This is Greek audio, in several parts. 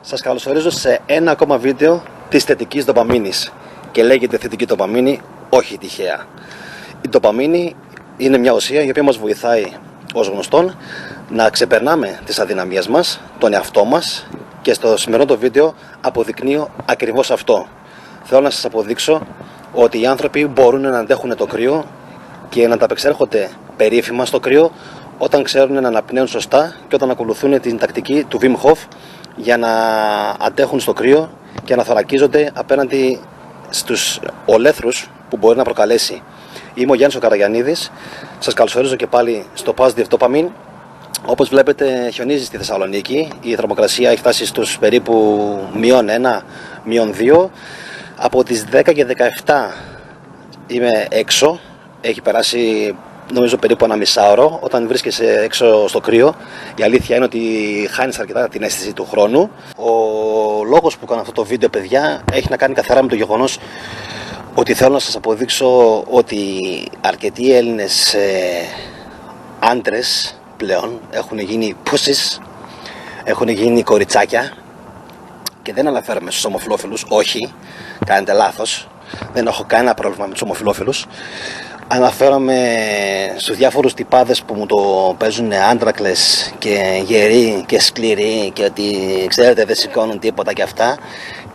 Σας καλωσορίζω σε ένα ακόμα βίντεο της θετικής δοπαμίνης. Και λέγεται θετική δοπαμίνη όχι τυχαία. Η δοπαμίνη είναι μια ουσία η οποία μας βοηθάει ως γνωστόν να ξεπερνάμε τις αδυναμίες μας, τον εαυτό μας, και στο σημερινό το βίντεο αποδεικνύω ακριβώς αυτό. Θέλω να σας αποδείξω ότι οι άνθρωποι μπορούν να αντέχουν το κρύο και να τα απεξέρχονται περίφημα στο κρύο όταν ξέρουν να αναπνέουν σωστά και όταν ακολουθούν την τακτική του Wim Hof για να αντέχουν στο κρύο και να θωρακίζονται απέναντι στους ολέθρους που μπορεί να προκαλέσει. Είμαι ο Γιάννης ο Καραγιαννίδης, σας καλωσορίζω και πάλι στο Positive Dopamine. Όπως βλέπετε χιονίζει στη Θεσσαλονίκη, η θερμοκρασία έχει φτάσει στους περίπου -1, -2. Από τις 10 και 17 είμαι έξω, έχει περάσει νομίζω περίπου ένα μισάωρο. Όταν βρίσκεσαι έξω στο κρύο, η αλήθεια είναι ότι χάνεις αρκετά την αίσθηση του χρόνου. Ο λόγος που κάνω αυτό το βίντεο, παιδιά, έχει να κάνει καθαρά με το γεγονός ότι θέλω να σας αποδείξω ότι αρκετοί Έλληνες άντρες πλέον έχουν γίνει pussies, έχουν γίνει κοριτσάκια, και δεν αναφέρομαι στους ομοφυλόφιλους, όχι, κάνετε λάθος, δεν έχω κανένα πρόβλημα με τους ομοφυλόφιλους. Αναφέρομαι στους διάφορους τυπάδες που μου το παίζουν άντρακλες και γεροί και σκληροί και ότι ξέρετε δεν σηκώνουν τίποτα και αυτά,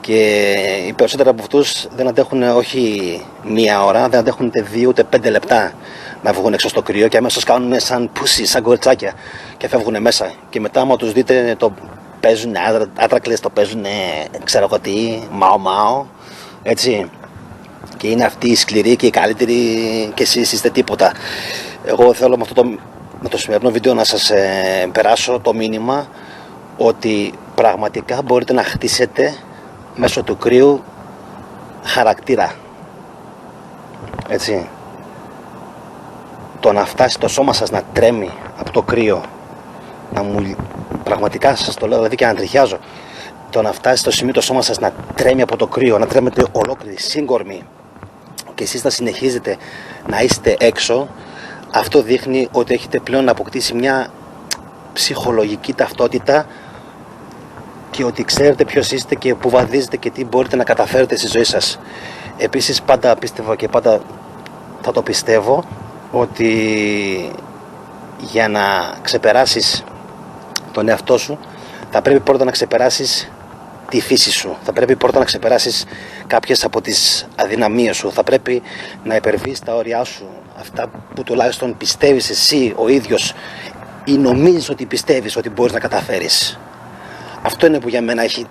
και οι περισσότεροι από αυτούς δεν αντέχουν όχι μία ώρα, δεν αντέχουν ούτε 2 ούτε 5 λεπτά να βγουν έξω στο κρύο και αμέσως κάνουν σαν πούσι, σαν κοριτσάκια και φεύγουν μέσα, και μετά άμα τους δείτε το παίζουν άντρακλες, το παίζουν ξέρω εγώ τι, μάο, έτσι. Και είναι αυτοί οι σκληροί και οι καλύτεροι και εσείς είστε τίποτα. Εγώ θέλω με το σημερινό βίντεο να σας περάσω το μήνυμα ότι πραγματικά μπορείτε να χτίσετε μέσω του κρύου χαρακτήρα. Έτσι. Το να φτάσει το σώμα σας να τρέμει από το κρύο, πραγματικά σας το λέω δηλαδή και να τριχιάζω, το να φτάσει στο σημείο το σώμα σας να τρέμει από το κρύο, να τρέμετε ολόκληρη, σύγκορμη, και εσείς θα συνεχίζετε να είστε έξω, αυτό δείχνει ότι έχετε πλέον αποκτήσει μια ψυχολογική ταυτότητα και ότι ξέρετε ποιος είστε και που βαδίζετε και τι μπορείτε να καταφέρετε στη ζωή σας. Επίσης πάντα πίστευα και πάντα θα το πιστεύω ότι για να ξεπεράσεις τον εαυτό σου θα πρέπει πρώτα να ξεπεράσεις τη φύση σου, θα πρέπει πρώτα να ξεπεράσεις κάποιες από τις αδυναμίες σου, θα πρέπει να υπερβείς τα όρια σου, αυτά που τουλάχιστον πιστεύεις εσύ ο ίδιος ή νομίζεις ότι πιστεύεις ότι μπορείς να καταφέρεις. Αυτό είναι που για μένα έχει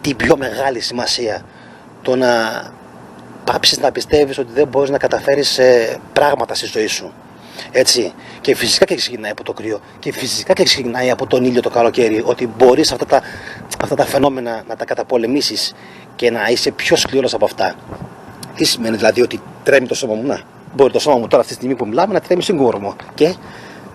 την πιο μεγάλη σημασία, το να πάψεις να πιστεύεις ότι δεν μπορείς να καταφέρεις πράγματα στη ζωή σου. Έτσι. Και φυσικά και ξεκινάει από το κρύο και φυσικά και ξεκινάει από τον ήλιο το καλοκαίρι, ότι μπορείς αυτά τα φαινόμενα να τα καταπολεμήσεις και να είσαι πιο σκληρός από αυτά. Τι σημαίνει δηλαδή ότι τρέμει το σώμα μου? Να, μπορεί το σώμα μου τώρα αυτή τη στιγμή που μιλάμε να τρέμει σύγκορμο. Και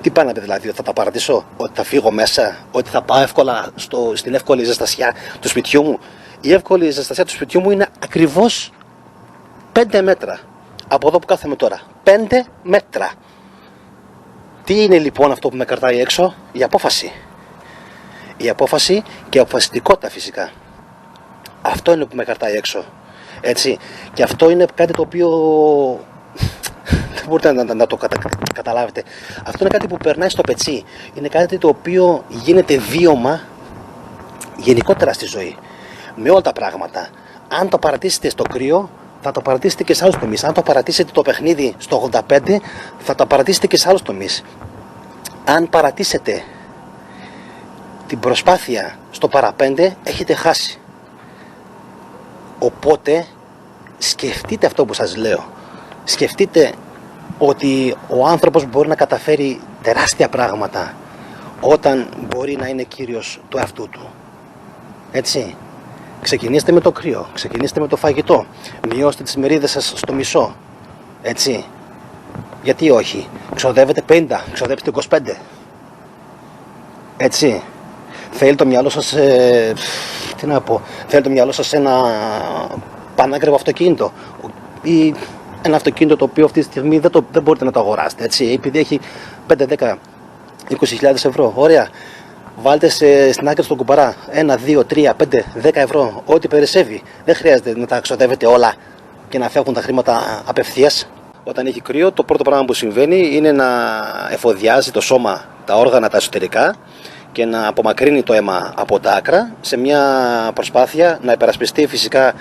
τι πάει να πει δηλαδή, ότι θα τα παρατήσω, ότι θα φύγω μέσα, ότι θα πάω εύκολα στην εύκολη ζεστασιά του σπιτιού μου? Η εύκολη ζεστασιά του σπιτιού μου είναι ακριβώς 5 μέτρα από εδώ που κάθομαι τώρα. 5 μέτρα. Τι είναι λοιπόν αυτό που με κρατάει έξω? Η απόφαση. Η απόφαση και η αποφασιστικότητα φυσικά. Αυτό είναι που με κρατάει έξω. Έτσι. Και αυτό είναι κάτι το οποίο δεν μπορείτε να το καταλάβετε. Αυτό είναι κάτι που περνάει στο πετσί. Είναι κάτι το οποίο γίνεται βίωμα γενικότερα στη ζωή. Με όλα τα πράγματα. Αν το παρατήσετε στο κρύο, θα το παρατήσετε και σε άλλους τομείς. Αν το παρατήσετε το παιχνίδι στο 85, θα το παρατήσετε και σε άλλους τομείς. Αν παρατήσετε την προσπάθεια στο παραπέντε, έχετε χάσει. Οπότε σκεφτείτε αυτό που σας λέω. Σκεφτείτε ότι ο άνθρωπος μπορεί να καταφέρει τεράστια πράγματα όταν μπορεί να είναι κύριος του εαυτού του. Έτσι. Ξεκινήστε με το κρύο, ξεκινήστε με το φαγητό, μειώστε τις μερίδες σας στο μισό, έτσι. Γιατί όχι? Ξοδεύετε 50, ξοδέψτε 25, έτσι. Θέλει το μυαλό σας, τι να πω, θέλει το μυαλό σας ένα πανάκριβο αυτοκίνητο ή ένα αυτοκίνητο το οποίο αυτή τη στιγμή δεν μπορείτε να το αγοράσετε, έτσι, επειδή έχει 5, 10, 20.000 ευρώ, ωραία. βάλτε στην άκρη στον κουμπαρά 1, 2, 3, 5, 10 ευρώ, ό,τι περισσεύει. Δεν χρειάζεται να τα ξοδεύετε όλα και να φεύγουν τα χρήματα απευθείας. Όταν έχει κρύο, το πρώτο πράγμα που συμβαίνει είναι να εφοδιάζει το σώμα, τα όργανα τα εσωτερικά και να απομακρύνει το αίμα από τα άκρα σε μια προσπάθεια να υπερασπιστεί φυσικά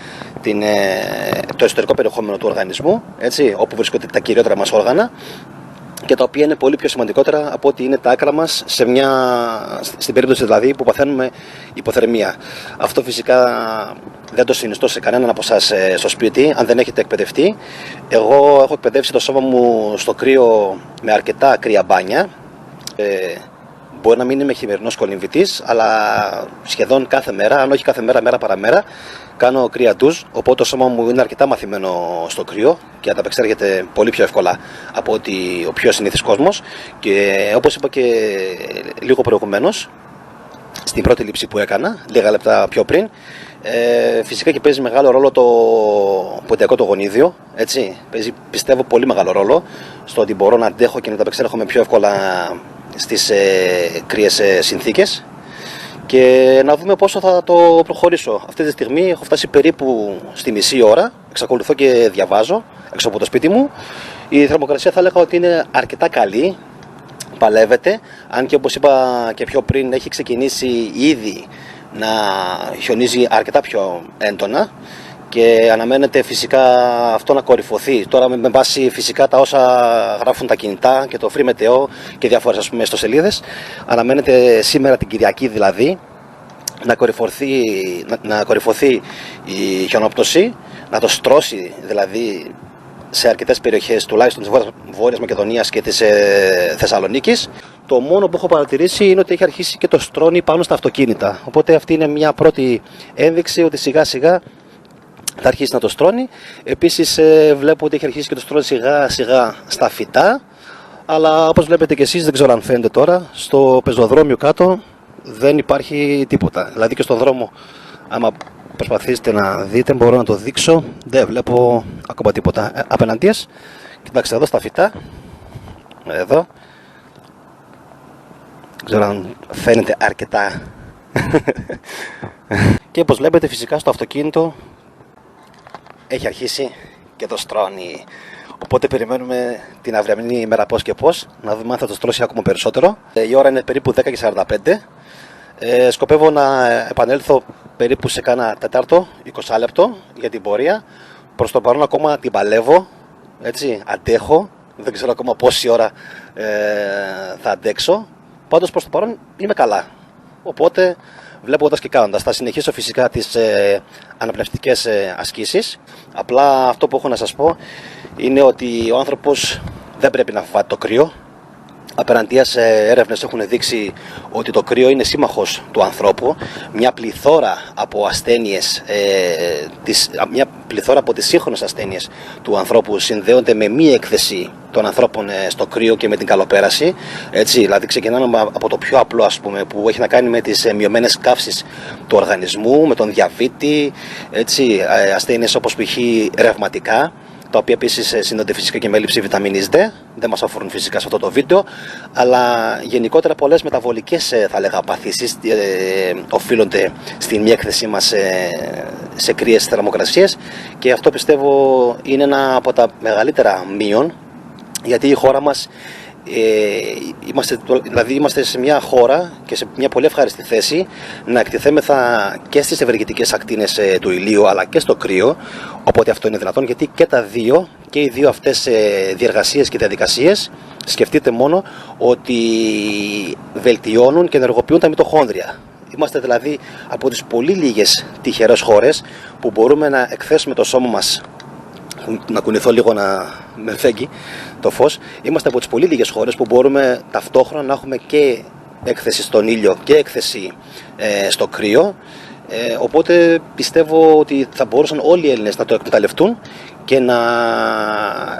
το εσωτερικό περιεχόμενο του οργανισμού, έτσι, όπου βρίσκονται τα κυριότερα μας όργανα, και τα οποία είναι πολύ πιο σημαντικότερα από ότι είναι τα άκρα μας στην περίπτωση δηλαδή που παθαίνουμε υποθερμία. Αυτό φυσικά δεν το συνιστώ σε κανέναν από εσάς στο σπίτι, αν δεν έχετε εκπαιδευτεί. Εγώ έχω εκπαιδεύσει το σώμα μου στο κρύο με αρκετά κρύα μπάνια. Μπορεί να μην είμαι χειμερινός κολυμβητής, αλλά σχεδόν κάθε μέρα, αν όχι κάθε μέρα, μέρα παραμέρα, κάνω κρύα ντουζ. Οπότε το σώμα μου είναι αρκετά μαθημένο στο κρύο και ανταπεξέρχεται πολύ πιο εύκολα από ότι ο πιο συνήθις κόσμος. Και όπως είπα και λίγο προηγουμένως, στην πρώτη λήψη που έκανα, λίγα λεπτά πιο πριν, φυσικά και παίζει μεγάλο ρόλο το ποντιακό το γονίδιο. Έτσι. Παίζει, πιστεύω, πολύ μεγάλο ρόλο στο ότι μπορώ να αντέχω και να ανταπεξέρχομαι πιο εύκολα στις κρύες συνθήκες, και να δούμε πόσο θα το προχωρήσω. Αυτή τη στιγμή έχω φτάσει περίπου στη μισή ώρα, εξακολουθώ και διαβάζω έξω από το σπίτι μου. Η θερμοκρασία θα έλεγα ότι είναι αρκετά καλή, παλεύεται, αν και όπως είπα και πιο πριν έχει ξεκινήσει ήδη να χιονίζει αρκετά πιο έντονα και αναμένεται φυσικά αυτό να κορυφωθεί. Τώρα με βάση φυσικά τα όσα γράφουν τα κινητά και το Free Meteo και διάφορες ιστοσελίδες, αναμένεται σήμερα την Κυριακή δηλαδή να κορυφωθεί η χιονόπτωση, να το στρώσει δηλαδή σε αρκετές περιοχές, τουλάχιστον της Βόρειας Μακεδονίας και της Θεσσαλονίκης. Το μόνο που έχω παρατηρήσει είναι ότι έχει αρχίσει και το στρώνει πάνω στα αυτοκίνητα. Οπότε αυτή είναι μια πρώτη ένδειξη ότι σιγά σιγά θα αρχίσει να το στρώνει. Επίσης βλέπω ότι έχει αρχίσει και το στρώνει σιγά σιγά στα φυτά. Αλλά όπως βλέπετε και εσείς, δεν ξέρω αν φαίνεται τώρα, στο πεζοδρόμιο κάτω δεν υπάρχει τίποτα. Δηλαδή και στον δρόμο, άμα προσπαθήσετε να δείτε, μπορώ να το δείξω, δεν βλέπω ακόμα τίποτα. Απέναντίας, κοιτάξτε εδώ στα φυτά, εδώ, δεν ξέρω αν φαίνεται αρκετά. Και όπως βλέπετε φυσικά στο αυτοκίνητο έχει αρχίσει και το στρώνει. Οπότε περιμένουμε την αυριανή ημέρα πώς και πώς, να δούμε αν θα το στρώσει ακόμα περισσότερο. Η ώρα είναι περίπου 10:45. Σκοπεύω να επανέλθω περίπου σε κάνα τέταρτο, 20 λεπτό για την πορεία. Προς το παρόν ακόμα την παλεύω, έτσι, αντέχω. Δεν ξέρω ακόμα πόση ώρα θα αντέξω. Πάντως προς το παρόν είμαι καλά. Οπότε βλέποντας και κάνοντας, θα συνεχίσω φυσικά τις αναπνευστικές ασκήσεις. Απλά αυτό που έχω να σας πω είναι ότι ο άνθρωπος δεν πρέπει να φοβάται το κρύο. Απέναντίας έρευνες έχουν δείξει ότι το κρύο είναι σύμμαχος του ανθρώπου. Μια πληθώρα από ασθένειες, μια πληθώρα από τις σύγχρονες ασθένειες του ανθρώπου συνδέονται με μη έκθεση των ανθρώπων στο κρύο και με την καλοπέραση. Έτσι, δηλαδή ξεκινάμε από το πιο απλό, ας πούμε, που έχει να κάνει με τις μειωμένες καύσεις του οργανισμού, με τον διαβήτη, έτσι, ασθένειες όπως π.χ. ρευματικά, τα οποία επίσης συνδέονται φυσικά και με έλλειψη βιταμίνης D, δεν μας αφορούν φυσικά σε αυτό το βίντεο, αλλά γενικότερα πολλές μεταβολικές θα λέγα παθήσεις οφείλονται στην μη έκθεσή μας σε κρύες θερμοκρασίες, και αυτό πιστεύω είναι ένα από τα μείον, γιατί η χώρα μας είμαστε σε μια χώρα και σε μια πολύ ευχάριστη θέση να εκτιθέμεθα και στις ευεργετικές ακτίνες του ηλίου αλλά και στο κρύο, οπότε αυτό είναι δυνατόν, γιατί και οι δύο αυτές διεργασίες και διαδικασίες, σκεφτείτε μόνο ότι βελτιώνουν και ενεργοποιούν τα μυτοχόνδρια. Είμαστε δηλαδή από τις πολύ λίγες τυχερές χώρες που μπορούμε να εκθέσουμε το σώμα μας, να κουνηθώ λίγο να με φέγγει το φως. Είμαστε από τις πολύ λίγες χώρες που μπορούμε ταυτόχρονα να έχουμε και έκθεση στον ήλιο και έκθεση στο κρύο, οπότε πιστεύω ότι θα μπορούσαν όλοι οι Έλληνες να το εκμεταλλευτούν και να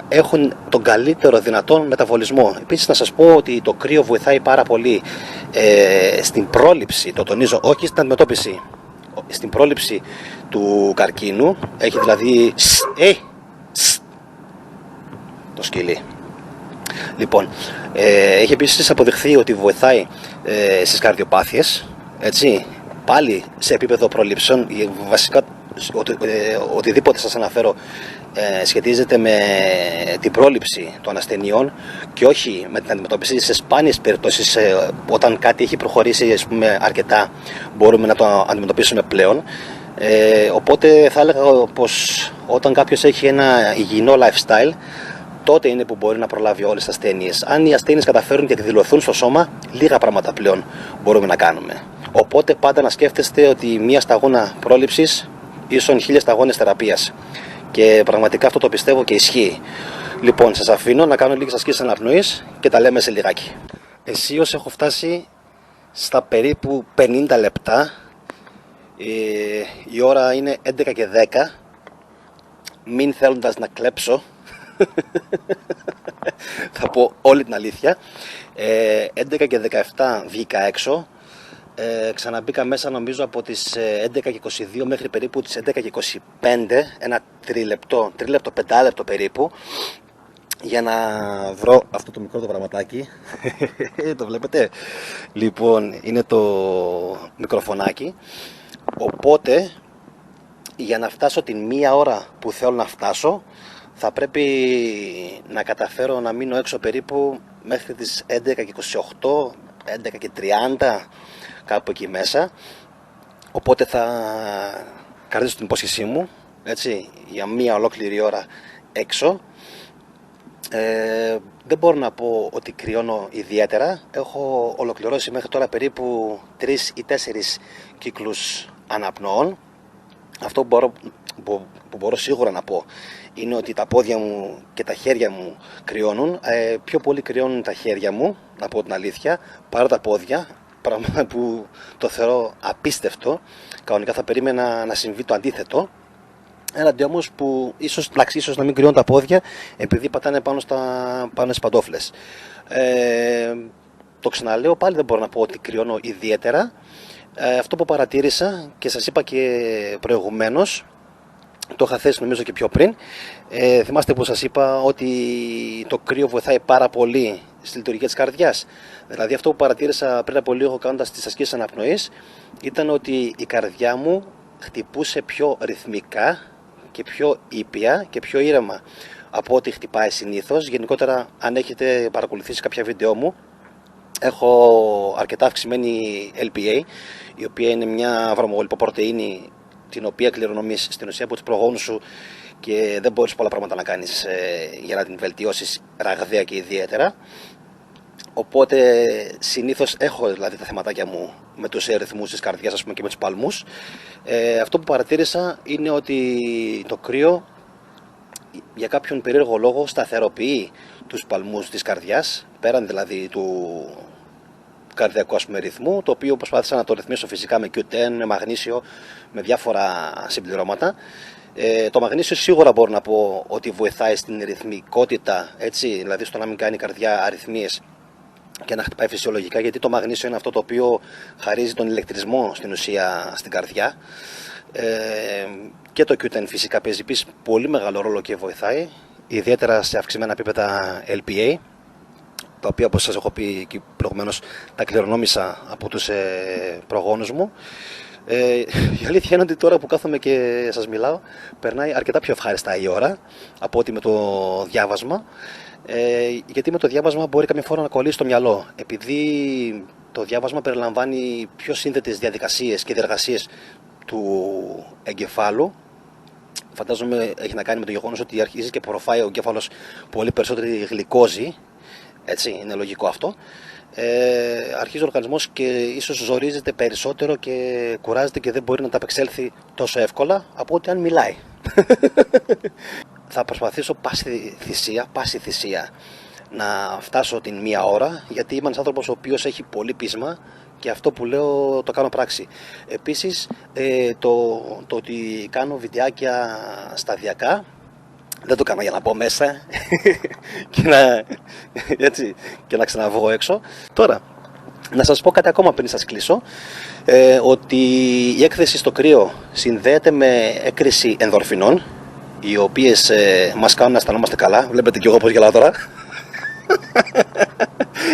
έχουν τον καλύτερο δυνατόν μεταβολισμό. Επίσης να σας πω ότι το κρύο βοηθάει πάρα πολύ στην πρόληψη, το τονίζω, όχι στην αντιμετώπιση, στην πρόληψη του καρκίνου. Έχει δηλαδή το σκυλί. Λοιπόν, έχει επίσης αποδειχθεί ότι βοηθάει στις καρδιοπάθειες, έτσι, πάλι σε επίπεδο προλήψεων. Βασικά οτιδήποτε σας αναφέρω σχετίζεται με την πρόληψη των ασθενειών και όχι με την αντιμετώπιση. Σε σπάνιες περιπτώσεις, όταν κάτι έχει προχωρήσει, ας πούμε, αρκετά, μπορούμε να το αντιμετωπίσουμε πλέον. Οπότε θα έλεγα πως όταν κάποιος έχει ένα υγιεινό lifestyle, τότε είναι που μπορεί να προλάβει όλες τις ασθένειες. Αν οι ασθένειες καταφέρουν και εκδηλωθούν στο σώμα, λίγα πράγματα πλέον μπορούμε να κάνουμε. Οπότε πάντα να σκέφτεστε ότι μία σταγόνα πρόληψης ίσον 1000 σταγόνες θεραπείας. Και πραγματικά αυτό το πιστεύω και ισχύει. Λοιπόν, σας αφήνω να κάνω λίγες ασκήσεις αναπνοής και τα λέμε σε λιγάκι. Αισίως έχω φτάσει στα περίπου 50 λεπτά. Η ώρα είναι 11 και 10. Μην θέλοντας να κλέψω, θα πω όλη την αλήθεια. 11 και 17 βγήκα έξω. Ξαναμπήκα μέσα νομίζω από τις 11 και 22 μέχρι περίπου τις 11 και 25, ένα τρίλεπτο, 5 λεπτό περίπου, για να βρω αυτό το μικρό το πραγματάκι. Το βλέπετε? Λοιπόν, είναι το μικροφωνάκι. Οπότε για να φτάσω την μία ώρα που θέλω να φτάσω, θα πρέπει να καταφέρω να μείνω έξω περίπου μέχρι τις 11 και 28, 11 και 30, κάπου εκεί μέσα. Οπότε θα κρατήσω την υπόσχεσή μου, έτσι, για μία ολόκληρη ώρα έξω. Δεν μπορώ να πω ότι κρυώνω ιδιαίτερα. Έχω ολοκληρώσει μέχρι τώρα περίπου 3 ή 4 κύκλους αναπνοών. Αυτό που μπορώ σίγουρα να πω είναι ότι τα πόδια μου και τα χέρια μου κρυώνουν. Πιο πολύ κρυώνουν τα χέρια μου, να πω την αλήθεια, παρά τα πόδια, πράγμα που το θεωρώ απίστευτο. Κανονικά θα περίμενα να συμβεί το αντίθετο. Έναντι όμως που ίσως να μην κρυώνουν τα πόδια επειδή πατάνε πάνω στις παντόφλες. Το ξαναλέω, πάλι δεν μπορώ να πω ότι κρυώνω ιδιαίτερα. Αυτό που παρατήρησα και σας είπα και προηγουμένως, το είχα θέσει νομίζω και πιο πριν, θυμάστε που σας είπα ότι το κρύο βοηθάει πάρα πολύ στη λειτουργία της καρδιάς. Δηλαδή αυτό που παρατήρησα πριν από λίγο κάνοντας τις ασκήσεις αναπνοής ήταν ότι η καρδιά μου χτυπούσε πιο ρυθμικά και πιο ήπια και πιο ήρεμα από ό,τι χτυπάει συνήθως. Γενικότερα, αν έχετε παρακολουθήσει κάποια βίντεο μου, έχω αρκετά αυξημένη LPA, η οποία είναι μια βρωμογλυποπρωτεΐνη την οποία κληρονομείς στην ουσία από τους προγόνους σου και δεν μπορείς πολλά πράγματα να κάνεις για να την βελτιώσεις ραγδαία και ιδιαίτερα. Οπότε συνήθως έχω δηλαδή τα θεματάκια μου με τους ρυθμούς της καρδιάς, ας πούμε, και με τους παλμούς. Αυτό που παρατήρησα είναι ότι το κρύο για κάποιον περίεργο λόγο σταθεροποιεί τους παλμούς της καρδιάς, πέραν δηλαδή του καρδιακού, ας πούμε, ρυθμού, το οποίο προσπάθησα να το ρυθμίσω φυσικά με Q10, με μαγνήσιο, με διάφορα συμπληρώματα. Το μαγνήσιο σίγουρα μπορώ να πω ότι βοηθάει στην ρυθμικότητα, έτσι, δηλαδή στο να μην κάνει η καρδιά αρρυθμίες και να χτυπάει φυσιολογικά, γιατί το μαγνήσιο είναι αυτό το οποίο χαρίζει τον ηλεκτρισμό στην ουσία στην καρδιά. Και το Q10 φυσικά παίζει επίσης πολύ μεγάλο ρόλο και βοηθάει, ιδιαίτερα σε αυξημένα επίπεδα LPA, τα οποία, όπως σας έχω πει και προηγουμένως, τα κληρονόμησα από τους προγόνους μου. Η αλήθεια είναι ότι τώρα που κάθομαι και σας μιλάω, περνάει αρκετά πιο ευχάριστα η ώρα από ότι με το διάβασμα, γιατί με το διάβασμα μπορεί καμιά φορά να κολλήσει το μυαλό, επειδή το διάβασμα περιλαμβάνει πιο σύνθετες διαδικασίες και διεργασίες του εγκεφάλου. Φαντάζομαι έχει να κάνει με το γεγονός ότι αρχίζει και προφάει ο εγκέφαλος πολύ περισσότερη γλυκόζη. Έτσι, είναι λογικό αυτό. Αρχίζει ο οργανισμός και ίσως ζορίζεται περισσότερο και κουράζεται και δεν μπορεί να τα απεξέλθει τόσο εύκολα από ότι αν μιλάει. Θα προσπαθήσω πάση θυσία να φτάσω την μία ώρα, γιατί είμαι ένας άνθρωπος ο οποίος έχει πολύ πείσμα και αυτό που λέω το κάνω πράξη. Επίσης, το ότι κάνω βιντεάκια σταδιακά, δεν το κάνω για να μπω μέσα και να ξαναβγώ έξω. Τώρα, να σας πω κάτι ακόμα πριν σας κλείσω, ότι η έκθεση στο κρύο συνδέεται με έκρηση ενδορφινών, οι οποίες μας κάνουν να αισθανόμαστε καλά. Βλέπετε κι εγώ πως γελάω τώρα.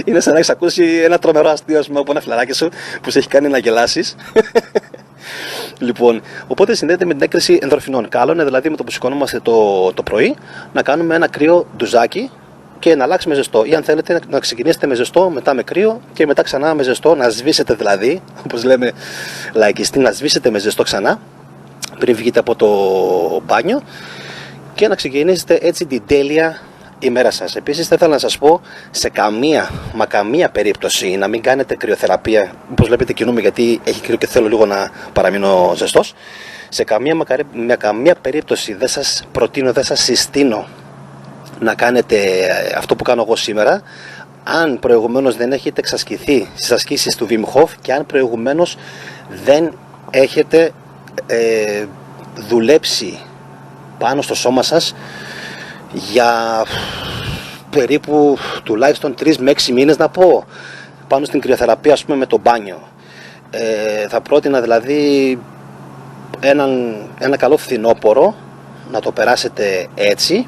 Είναι σαν να έχεις ακούσει ένα τρομερό αστείο, ας πούμε, από ένα φιλαράκι σου που σε έχει κάνει να γελάσεις. Λοιπόν, οπότε συνδέεται με την έκρηση ενδορφινών. Καλό είναι δηλαδή με το που σηκωνόμαστε το πρωί να κάνουμε ένα κρύο ντουζάκι και να αλλάξει με ζεστό. Ή αν θέλετε να ξεκινήσετε με ζεστό, μετά με κρύο και μετά ξανά με ζεστό. Να σβήσετε δηλαδή, όπως λέμε λαϊκιστή, να σβήσετε με ζεστό ξανά πριν βγείτε από το μπάνιο και να ξεκινήσετε έτσι την τέλεια ημέρα σας. Επίσης θα ήθελα να σας πω σε καμία περίπτωση να μην κάνετε κρυοθεραπεία. Όπως βλέπετε κινούμε γιατί έχει κρύο και θέλω λίγο να παραμείνω ζεστός. Σε καμία περίπτωση δεν σας προτείνω, δεν σας συστήνω να κάνετε αυτό που κάνω εγώ σήμερα αν προηγουμένως δεν έχετε εξασκηθεί στις ασκήσεις του Wim Hof και αν προηγουμένως δεν έχετε δουλέψει πάνω στο σώμα σας για περίπου τουλάχιστον 3 με 6 μήνες, να πω, πάνω στην κρυοθεραπεία, ας πούμε, με το μπάνιο. Θα πρότεινα δηλαδή ένα καλό φθινόπωρο να το περάσετε έτσι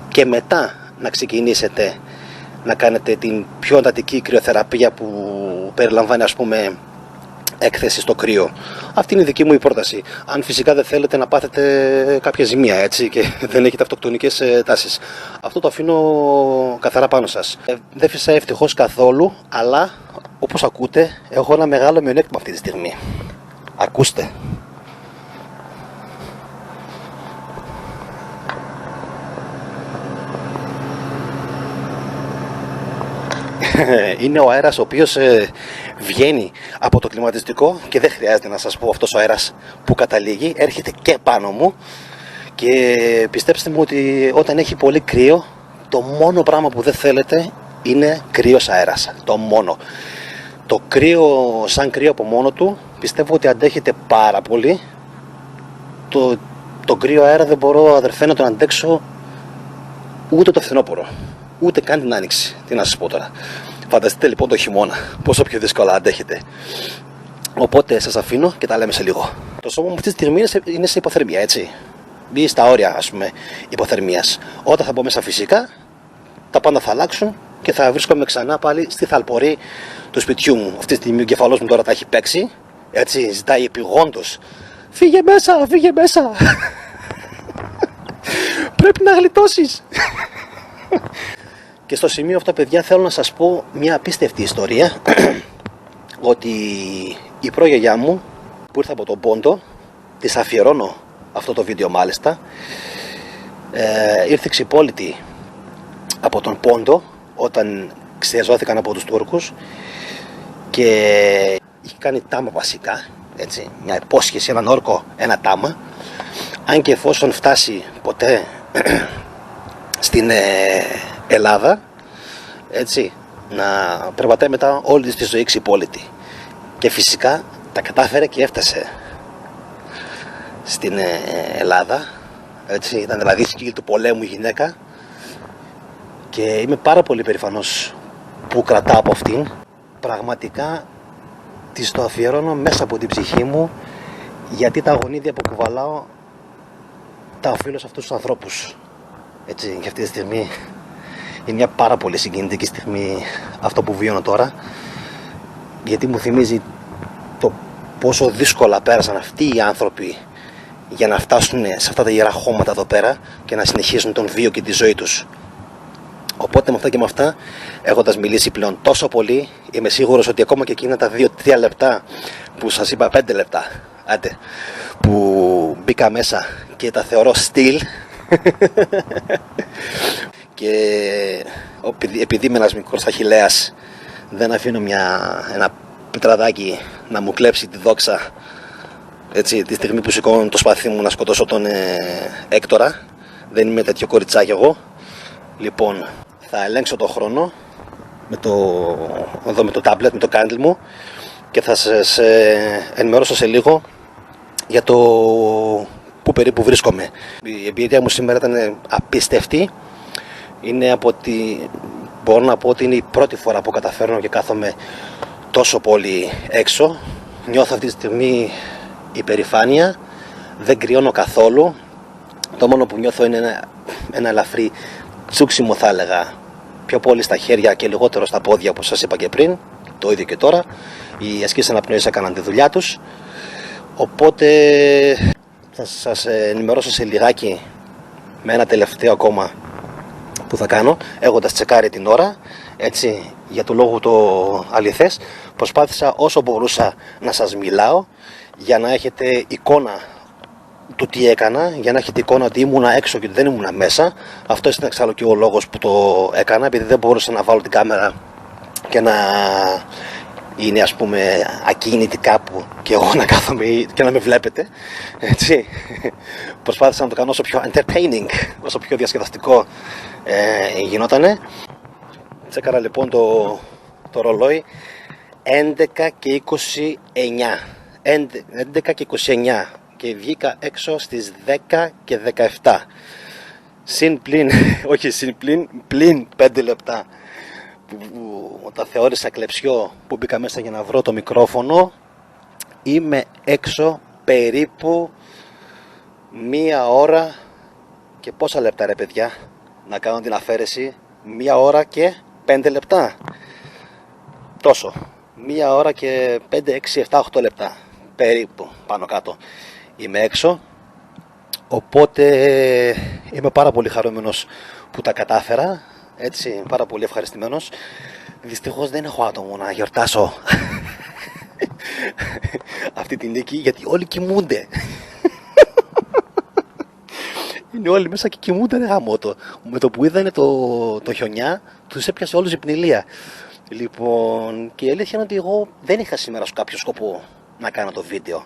και μετά να ξεκινήσετε να κάνετε την πιο εντατική κρυοθεραπεία που περιλαμβάνει, ας πούμε, έκθεση στο κρύο. Αυτή είναι η δική μου η πρόταση. Αν φυσικά δεν θέλετε να πάθετε κάποια ζημία, έτσι, και δεν έχετε αυτοκτονικές τάσεις. Αυτό το αφήνω καθαρά πάνω σας. Δεν φυσάει ευτυχώς καθόλου, αλλά όπως ακούτε έχω ένα μεγάλο μειονέκτημα αυτή τη στιγμή. Ακούστε. Είναι ο αέρας ο οποίος βγαίνει από το κλιματιστικό και δεν χρειάζεται να σας πω, αυτός ο αέρας που καταλήγει έρχεται και πάνω μου και πιστέψτε μου ότι όταν έχει πολύ κρύο το μόνο πράγμα που δεν θέλετε είναι κρύος αέρας. Το μόνο. Το κρύο σαν κρύο από μόνο του πιστεύω ότι αντέχεται πάρα πολύ. Το κρύο αέρα δεν μπορώ, αδερφέ, να τον αντέξω ούτε το φθινόπωρο, ούτε καν την άνοιξη. Τι να σας πω τώρα. Φανταστείτε λοιπόν το χειμώνα, πόσο πιο δύσκολα αντέχετε. Οπότε σας αφήνω και τα λέμε σε λίγο. Το σώμα μου αυτή τη στιγμή είναι σε υποθερμία, έτσι. Ή στα όρια, ας πούμε, υποθερμίας. Όταν θα μπω μέσα φυσικά, τα πάντα θα αλλάξουν και θα βρίσκομαι ξανά πάλι στη θαλπορή του σπιτιού μου. Αυτή τη στιγμή ο εγκεφαλός μου τώρα τα έχει παίξει. Έτσι, ζητάει επιγόντως. Φύγε μέσα, φύγε μέσα. Πρέπει να γλιτώσεις. Και στο σημείο αυτό, παιδιά, θέλω να σας πω μια απίστευτη ιστορία. Ότι η προγιαγιά μου που ήρθε από τον Πόντο, της αφιερώνω αυτό το βίντεο μάλιστα, ήρθε ξυπόλυτη από τον Πόντο όταν ξεζώθηκαν από τους Τούρκους και είχε κάνει τάμα βασικά, έτσι, μια υπόσχεση, έναν όρκο, ένα τάμα. Αν και εφόσον φτάσει ποτέ στην Ελλάδα, έτσι, να περπατάει μετά όλη της τη ζωή ξυπόλυτη. Και φυσικά τα κατάφερε και έφτασε στην Ελλάδα, έτσι, ήταν δηλαδή σκύλη του πολέμου η γυναίκα και είμαι πάρα πολύ περήφανος που κρατάω από αυτήν. Πραγματικά της το αφιερώνω μέσα από την ψυχή μου, γιατί τα γονίδια που κουβαλάω τα οφείλω σε αυτούς τους ανθρώπους, έτσι. Και αυτή τη στιγμή είναι μια πάρα πολύ συγκινητική στιγμή αυτό που βιώνω τώρα, γιατί μου θυμίζει το πόσο δύσκολα πέρασαν αυτοί οι άνθρωποι για να φτάσουν σε αυτά τα ιερά χώματα εδώ πέρα και να συνεχίσουν τον βίο και τη ζωή τους. Οπότε με αυτά και με αυτά, έχοντας μιλήσει πλέον τόσο πολύ, είμαι σίγουρος ότι ακόμα και εκείνα τα 2-3 λεπτά που σας είπα, 5 λεπτά, άντε, που μπήκα μέσα και τα θεωρώ στυλ και επειδή είμαι ένας μικρός αχιλλέας, δεν αφήνω ένα πετραδάκι να μου κλέψει τη δόξα, έτσι, τη στιγμή που σηκώνω το σπαθί μου να σκοτώσω τον Έκτορα. Δεν είμαι τέτοιο κοριτσάκι εγώ. Λοιπόν, θα ελέγξω το χρόνο εδώ με το tablet, με το candle μου, και θα σας ενημερώσω σε λίγο για το που περίπου βρίσκομαι. Η εμπειρία μου σήμερα ήταν απίστευτη. Μπορώ να πω ότι είναι η πρώτη φορά που καταφέρνω και κάθομαι τόσο πολύ έξω. Νιώθω αυτή τη στιγμή υπερηφάνεια, δεν κρυώνω καθόλου. Το μόνο που νιώθω είναι ένα ελαφρύ τσούξιμο, θα έλεγα, πιο πολύ στα χέρια και λιγότερο στα πόδια, όπως σας είπα και πριν. Το ίδιο και τώρα. Οι ασκήσεις αναπνοής έκαναν τη δουλειά τους. Οπότε θα σας ενημερώσω σε λιγάκι με ένα τελευταίο ακόμα που θα κάνω, έχοντας τσεκάρει την ώρα. Έτσι, για το λόγο το αληθές, προσπάθησα όσο μπορούσα να σας μιλάω για να έχετε εικόνα του τι έκανα, για να έχετε εικόνα ότι ήμουνα έξω και δεν ήμουνα μέσα. Αυτό ήταν εξάλλου και ο λόγος που το έκανα, επειδή δεν μπορούσα να βάλω την κάμερα και να είναι, ας πούμε, ακίνητη κάπου και εγώ να κάθομαι και να με βλέπετε. Έτσι. Προσπάθησα να το κάνω όσο πιο entertaining, όσο πιο διασκεδαστικό γινότανε. Τσέκαρα λοιπόν το ρολόι, 11 και 29 11 και 29 και βγήκα έξω στις 10 και 17 πλην 5 λεπτά που τα θεώρησα κλεψιό που μπήκα μέσα για να βρω το μικρόφωνο. Είμαι έξω περίπου 1 ώρα και πόσα λεπτά ρε παιδιά, να κάνω την αφαίρεση, 1 ώρα και 5 λεπτά, τόσο, 1 ώρα και 5, 6, 7, 8 λεπτά περίπου πάνω κάτω είμαι έξω. Οπότε είμαι πάρα πολύ χαρούμενος που τα κατάφερα, έτσι, πάρα πολύ ευχαριστημένος. Δυστυχώς δεν έχω άτομο να γιορτάσω αυτή τη νίκη, γιατί όλοι κοιμούνται. Είναι όλοι μέσα και κοιμούνται, ρε γαμώτο. Με το που είδανε το χιονιά, τους έπιασε όλους η πνηλία. Λοιπόν, και η αλήθεια είναι ότι εγώ δεν είχα σήμερα σε κάποιο σκοπό να κάνω το βίντεο.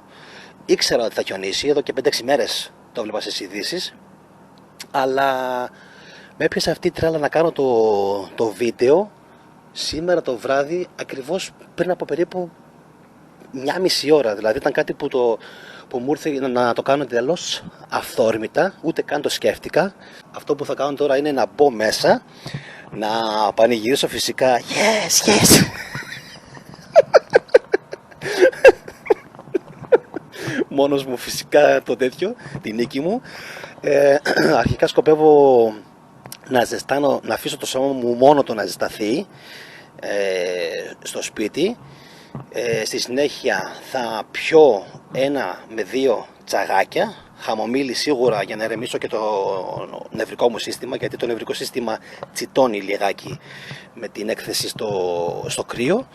Ήξερα ότι θα χιονίσει, εδώ και 5-6 μέρες το βλέπα στις ειδήσεις, αλλά με έπιασε αυτή η τρέλα να κάνω το βίντεο σήμερα το βράδυ, ακριβώς πριν από περίπου 1,5 ώρα. Δηλαδή ήταν κάτι που μου ήρθε να το κάνω εντελώς αυθόρμητα, ούτε καν το σκέφτηκα. Αυτό που θα κάνω τώρα είναι να μπω μέσα, να πανηγυρίσω φυσικά. Yes, yes! Μόνος μου φυσικά το τέτοιο, τη νίκη μου. Αρχικά σκοπεύω να αφήσω το σώμα μου μόνο το να ζεσταθεί στο σπίτι. Στη συνέχεια θα πιω 1 με 2 τσαγάκια χαμομήλι σίγουρα, για να ερεμήσω και το νευρικό μου σύστημα, γιατί το νευρικό σύστημα τσιτώνει λιγάκι με την έκθεση στο κρύο.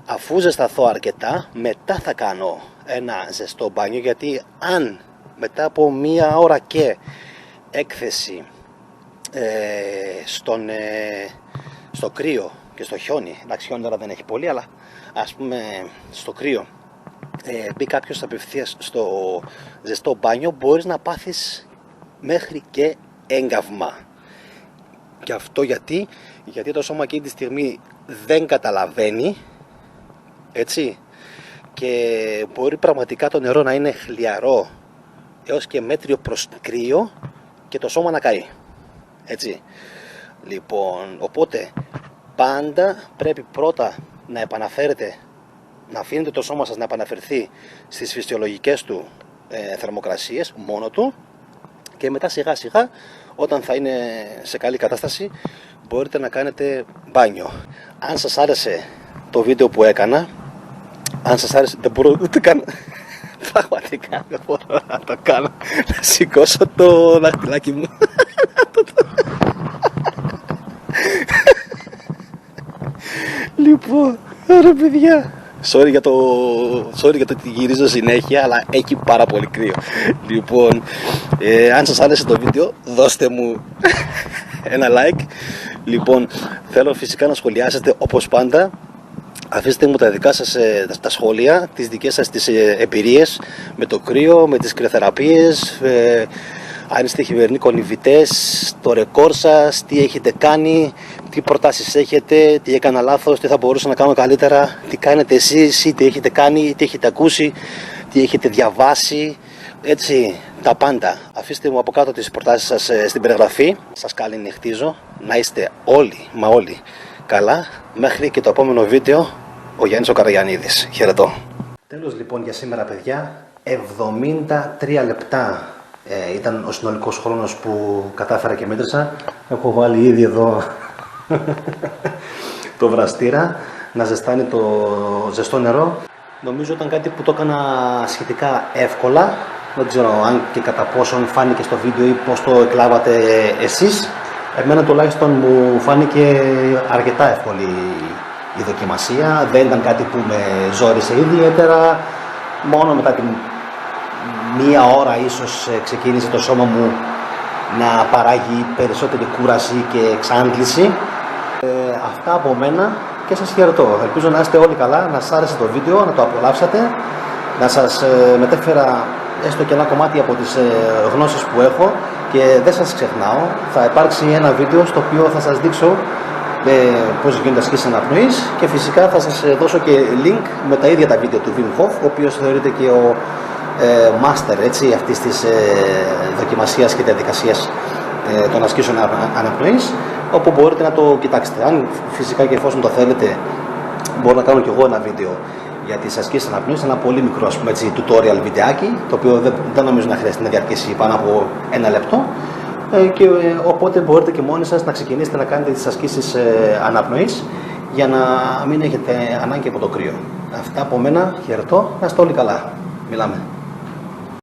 Αφού ζεσταθώ αρκετά, μετά θα κάνω ένα ζεστό μπάνιο, γιατί αν μετά από 1 ώρα και έκθεση στο κρύο και στο χιόνι, εντάξει, χιόνι τώρα δεν έχει πολύ, αλλά ας πούμε στο κρύο, μπει κάποιος απευθείας στο ζεστό μπάνιο, μπορείς να πάθεις μέχρι και έγκαυμα. Και αυτό γιατί το σώμα εκείνη τη στιγμή δεν καταλαβαίνει, έτσι, και μπορεί πραγματικά το νερό να είναι χλιαρό έως και μέτριο προς κρύο και το σώμα να καεί, έτσι. Λοιπόν, οπότε πάντα πρέπει πρώτα να επαναφέρετε, να αφήνετε το σώμα σας να επαναφερθεί στις φυσιολογικές του θερμοκρασίες μόνο του, και μετά σιγά σιγά, όταν θα είναι σε καλή κατάσταση, μπορείτε να κάνετε μπάνιο. Αν σας άρεσε το βίντεο που έκανα, αν σας άρεσε, δεν μπορώ ούτε καν, πραγματικά δεν μπορώ να το κάνω, να σηκώσω το δαχτυλάκι μου. Λοιπόν, ρε παιδιά, sorry για το ότι γυρίζω συνέχεια, αλλά έχει πάρα πολύ κρύο. Λοιπόν, αν σας άρεσε το βίντεο, δώστε μου ένα like. Λοιπόν, θέλω φυσικά να σχολιάσετε όπως πάντα. Αφήστε μου τα δικά σας τα σχόλια, τις δικές σας τις εμπειρίες με το κρύο, με τις κρυοθεραπείες, αν είστε χειμερινοί κονιβητές, το ρεκόρ σας, τι έχετε κάνει, τι προτάσεις έχετε, τι έκανα λάθος, τι θα μπορούσα να κάνω καλύτερα, τι κάνετε εσείς ή τι έχετε κάνει, τι έχετε ακούσει, τι έχετε διαβάσει, έτσι, τα πάντα. Αφήστε μου από κάτω τις προτάσεις σας στην περιγραφή. Σας καληνυχτίζω, να είστε όλοι, μα όλοι καλά, μέχρι και το επόμενο βίντεο. Ο Γιάννης ο Καραγιαννίδης. Χαιρετώ. Τέλος λοιπόν για σήμερα, παιδιά, 73 λεπτά ήταν ο συνολικός χρόνος που κατάφερα και μέτρησα. Έχω βάλει ήδη εδώ το βραστήρα να ζεστάνει το ζεστό νερό. Νομίζω ήταν κάτι που το έκανα σχετικά εύκολα. Δεν ξέρω αν και κατά πόσον φάνηκε στο βίντεο ή πώς το εκλάβατε εσείς. Εμένα τουλάχιστον μου φάνηκε αρκετά εύκολη η δοκιμασία. Δεν ήταν κάτι που με ζόρισε ιδιαίτερα. Μόνο μετά την μία ώρα ίσως ξεκίνησε το σώμα μου να παράγει περισσότερη κούραση και εξάντληση. Αυτά από μένα και σας χαιρετώ. Ελπίζω να είστε όλοι καλά, να σας άρεσε το βίντεο, να το απολαύσατε, να σας μετέφερα έστω και ένα κομμάτι από τις γνώσεις που έχω και δεν σας ξεχνάω. Θα υπάρξει ένα βίντεο στο οποίο θα σας δείξω πώς γίνονται ασκήσεις αναπνοής και φυσικά θα σας δώσω και link με τα ίδια τα βίντεο του Wim Hof, ο οποίος θεωρείται και ο master έτσι, αυτής της δοκιμασίας και διαδικασίας των ασκήσεων αναπνοής, όπου μπορείτε να το κοιτάξετε. Αν φυσικά και εφόσον το θέλετε, μπορώ να κάνω και εγώ ένα βίντεο για τις ασκήσεις αναπνοής, ένα πολύ μικρό ας πούμε, έτσι, tutorial βιντεάκι, το οποίο δεν νομίζω να χρειάζεται να διαρκέσει πάνω από 1 λεπτό. Οπότε μπορείτε και μόνοι σας να ξεκινήσετε να κάνετε τις ασκήσεις αναπνοής για να μην έχετε ανάγκη από το κρύο. Αυτά από μένα, χαιρετώ, να είστε όλοι καλά. Μιλάμε.